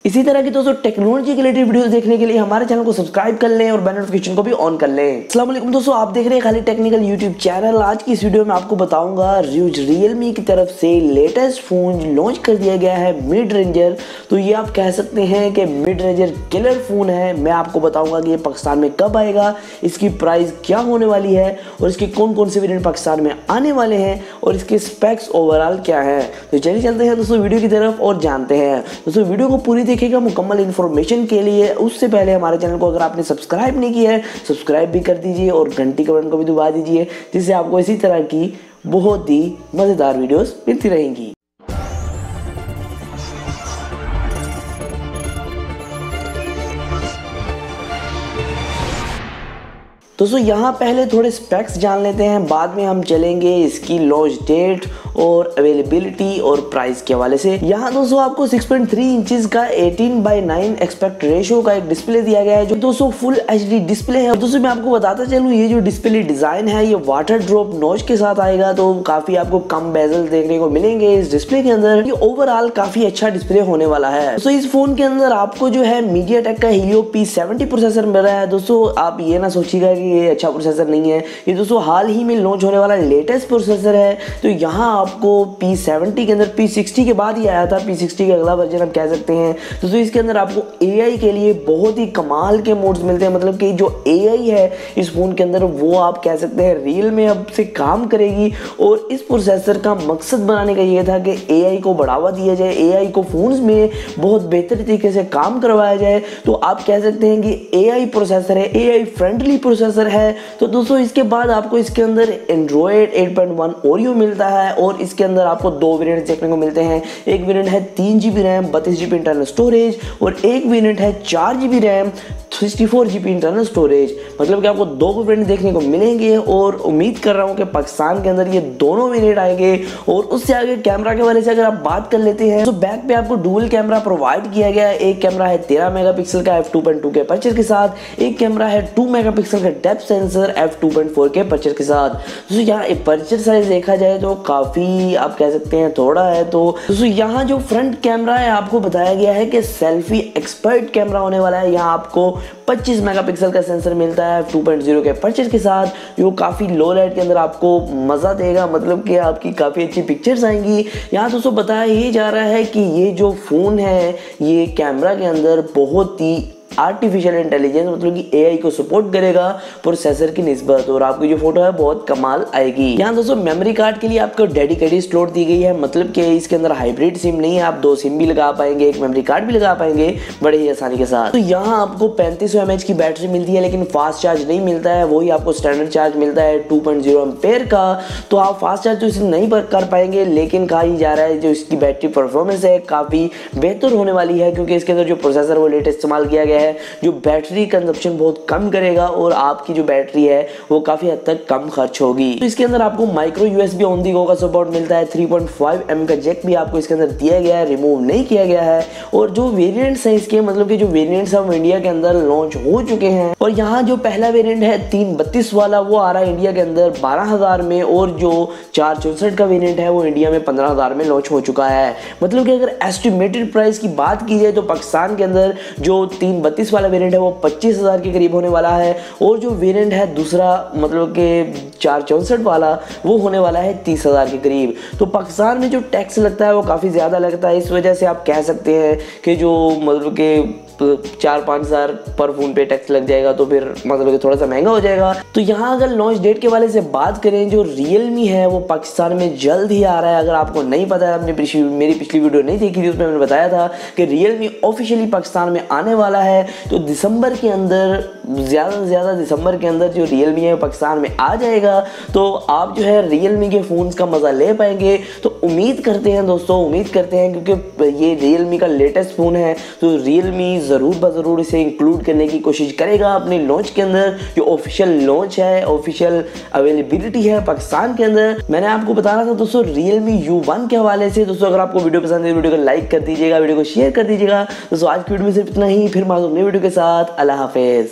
इसी तरह की दोस्तों टेक्नोलॉजी के रिलेटेड वीडियोस देखने के लिए हमारे चैनल को सब्सक्राइब कर लें और बेल नोटिफिकेशन को भी ऑन कर लें। अस्सलाम वालेकुम दोस्तों, आप देख रहे हैं खाली टेक्निकल यूट्यूब चैनल। आज की इस वीडियो में आपको बताऊंगा रियलमी की तरफ से लेटेस्ट फोन लॉन्च कर दिया गया है मिड रेंजर। तो ये आप कह सकते हैं कि मिड रेंजर किलर फोन है। मैं आपको बताऊंगा कि ये पाकिस्तान में कब आएगा, इसकी प्राइस क्या होने वाली है और इसके कौन कौन से वेरिएंट पाकिस्तान में आने वाले हैं और इसके स्पेक्स ओवरऑल क्या है। तो चलिए चलते हैं दोस्तों वीडियो की तरफ और जानते हैं। दोस्तों वीडियो को पूरी देखिएगा मुकम्मल इन्फॉर्मेशन के लिए। उससे पहले हमारे चैनल को अगर आपने सब्सक्राइब नहीं किया है सब्सक्राइब भी कर दीजिए और घंटी के बटन को भी दबा दीजिए, जिससे आपको इसी तरह की बहुत ही मज़ेदार वीडियोस मिलती रहेंगी। दोस्तों यहाँ पहले थोड़े स्पेक्स जान लेते हैं, बाद में हम चलेंगे इसकी लॉन्च डेट और अवेलेबिलिटी और प्राइस के हवाले से। यहाँ दोस्तों आपको 6.3 इंचेस का 18:9 एस्पेक्ट रेशियो का एक डिस्प्ले दिया गया है, जो दोस्तों फुल HD डिस्प्ले है। दोस्तों मैं आपको बताता चलूँ, ये जो डिस्प्ले डिजाइन है ये वाटर ड्रॉप नॉच के साथ आएगा, तो काफी आपको कम बेजल देखने को मिलेंगे इस डिस्प्ले के अंदर। ये ओवरऑल काफी अच्छा डिस्प्ले होने वाला है। दोस्तों इस फोन के अंदर आपको जो है MediaTek का Helio P70 प्रोसेसर मिल रहा है। दोस्तों आप ये ना सोचिएगा कि ये अच्छा प्रोसेसर नहीं है, ये दोस्तों हाल ही में लॉन्च होने वाला लेटेस्ट प्रोसेसर है। तो यहाँ आपको P70 के अंदर P60 के बाद ही आया था, P60 का अगला वर्जन आप कह सकते हैं। दोस्तों इसके अंदर आपको AI के लिए बहुत ही कमाल के मोड्स मिलते हैं, मतलब कि जो AI है इस फोन के अंदर वो आप कह सकते हैं रियल में अब से काम करेगी। और इस प्रोसेसर का मकसद बनाने का ये था कि AI को बढ़ावा दिया जाए, AI को फोन्स में बहुत बेहतर तरीके से काम करवाया जाए। तो आप कह सकते हैं कि AI प्रोसेसर है, AI फ्रेंडली प्रोसेसर है। तो दोस्तों इसके बाद आपको इसके अंदर Android 8.1 Oreo मिलता है और इसके अंदर आपको दो वेरिएंट देखने को मिलते हैं। एक वेरिएंट है 3GB RAM 32GB internal storage और एक वेरिएंट है 4GB RAM 64GB internal storage. मतलब कि आपको दो वेरिएंट देखने को मिलेंगे और उम्मीद कर रहा हूं कि पाकिस्तान के अंदर ये दोनों वेरिएंट आएंगे। और उससे आगे कैमरा के वाले से अगर आप बात कर लेते हैं तो बैक पे आपको डुअल कैमरा प्रोवाइड किया गया है। एक कैमरा है 13 मेगापिक्सल का f2.2 के अपर्चर के साथ, एक कैमरा है 2 मेगापिक्सल का डेप्थ सेंसर f2.4 के अपर्चर के साथ। दोस्तों यहाँ अपर्चर साइज देखा जाए तो काफी आप कह सकते हैं थोड़ा है। तो दोस्तों यहाँ जो फ्रंट कैमरा है आपको बताया गया है कि सेल्फी एक्सपर्ट कैमरा होने वाला है। यहाँ आपको 25 मेगापिक्सल का सेंसर मिलता है 2.0 के अपर्चर के साथ, जो काफ़ी लो लाइट के अंदर आपको मज़ा देगा, मतलब कि आपकी काफ़ी अच्छी पिक्चर्स आएंगी। यहाँ दोस्तों बताया ही जा रहा है कि ये जो फ़ोन है ये कैमरा के अंदर बहुत ही आर्टिफिशियल इंटेलिजेंस मतलब कि AI को सपोर्ट करेगा प्रोसेसर की निस्बत, और आपकी जो फोटो है बहुत कमाल आएगी। यहाँ दोस्तों मेमोरी कार्ड के लिए आपको डेडिकेटेड स्लॉट दी गई है, मतलब कि इसके अंदर हाइब्रिड सिम नहीं है, आप दो सिम भी लगा पाएंगे, एक मेमोरी कार्ड भी लगा पाएंगे बड़े ही आसानी के साथ। तो यहाँ आपको 3500 mAh की बैटरी मिलती है, लेकिन फास्ट चार्ज नहीं मिलता है, वही आपको स्टैंडर्ड चार्ज मिलता है 2.0 एम्पेयर का। तो आप फास्ट चार्ज तो इसे नहीं कर पाएंगे, लेकिन कहा ही जा रहा है जो इसकी बैटरी परफॉर्मेंस है काफ़ी बेहतर होने वाली है, क्योंकि इसके अंदर जो प्रोसेसर वो लेटेस्ट इस्तेमाल किया गया है जो बैटरी कंजप्शन बहुत कम करेगा और आपकी जो बैटरी है वो काफी हद तक कम खर्च होगी। तो इसके अंदर आपको माइक्रो USB ऑन दी गो का सपोर्ट मिलता है, 3.5mm का जैक भी आपको इसके अंदर दिया गया है, रिमूव नहीं किया गया है। और जो वेरिएंट्स हैं इसके, मतलब कि जो वेरिएंट्स हम इंडिया के अंदर लॉन्च हो चुके हैं, और यहाँ जो पहला वेरिएंट है 332 वाला वो आ रहा है इंडिया के अंदर 12,000 में, और जो 464 का वेरिएंट है वो इंडिया में 15,000 में लॉन्च हो चुका है। मतलब कि अगर एस्टिमेटेड प्राइस की बात की जाए तो पाकिस्तान के अंदर जो 332 वाला वेरिएंट है वो 25,000 के करीब होने वाला है, और जो वेरिएंट है दूसरा मतलब कि 464 वाला वो होने वाला है 30,000 के करीब। तो पाकिस्तान में जो टैक्स लगता है वो काफ़ी ज़्यादा लगता है, इस वजह से आप कह सकते हैं कि जो मतलब कि 4-5 हज़ार पर फोन पे टैक्स लग जाएगा, तो फिर मतलब कि थोड़ा सा महंगा हो जाएगा। तो यहाँ अगर लॉन्च डेट के वाले से बात करें, जो रियलमी है वो पाकिस्तान में जल्द ही आ रहा है। अगर आपको नहीं पता है, आपने मेरी पिछली वीडियो नहीं देखी थी, उसमें मैंने बताया था कि रियलमी ऑफिशियली पाकिस्तान में आने वाला है। तो दिसंबर के अंदर, ज़्यादा से ज़्यादा दिसंबर के अंदर जो रियलमी है पाकिस्तान में आ जाएगा, तो आप जो है रियलमी के फ़ोन्स का मज़ा ले पाएंगे। तो उम्मीद करते हैं दोस्तों, उम्मीद करते हैं क्योंकि ये रियलमी का लेटेस्ट फ़ोन है, तो रियलमी ज़रूर इसे इंक्लूड करने की कोशिश करेगा अपने लॉन्च के अंदर। जो ऑफिशियल लॉन्च है, ऑफिशियल अवेलेबिलिटी है पाकिस्तान के अंदर। मैंने आपको बता रहा था दोस्तों रियलमी U1 के हवाले से। दोस्तों अगर आपको वीडियो पसंद है वीडियो को लाइक कर दीजिएगा, वीडियो को शेयर कर दीजिएगा। दोस्तों आज की वीडियो में सिर्फ इतना ही, फिर मैं नई वीडियो के साथ। अल्लाह हाफिज़।